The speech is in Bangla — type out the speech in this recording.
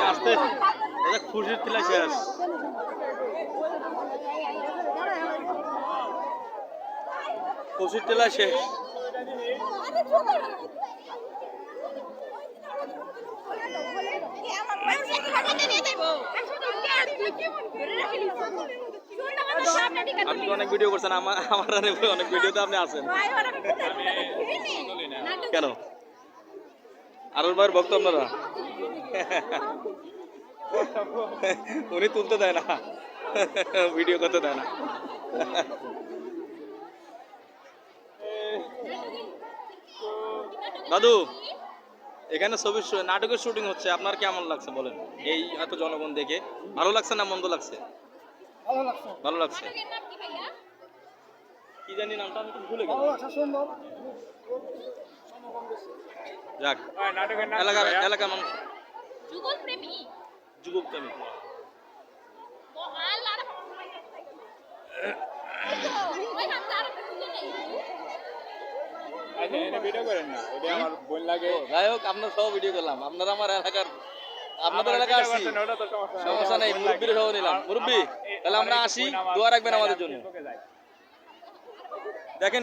আসতে খুশির ছিল শেষ। খুশির টেলা শেষ। আপনি তো অনেক ভিডিও করছেন, আমার অনেক ভিডিওতে আপনি আছেন কেন? আরুল ভাইয়ের ভক্ত আপনারা? উনি তুলতে দেয় না, ভিডিও করতে দেয় না। দাদু, এখানে ছবির নাটকের শুটিং হচ্ছে, আপনার কেমন লাগছে বলেন? এই এত জনগণ দেখে ভালো লাগছে না মন্দ লাগছে? ভালো লাগছে। কি জানি নামটা আমি তো ভুলে গেলাম। যাক, এলাকার মানুষ যুগল প্রেমী। যাই হোক, আপনার সব ভিডিও করলাম, আপনারা আমার এলাকার, আপনাদের এলাকা আসছি, সমস্যা নেই। মুরব্বীর সহ নিলাম। মুরব্বী, তাহলে আমরা আসি, দোয়া রাখবেন আমাদের জন্য। দেখেন।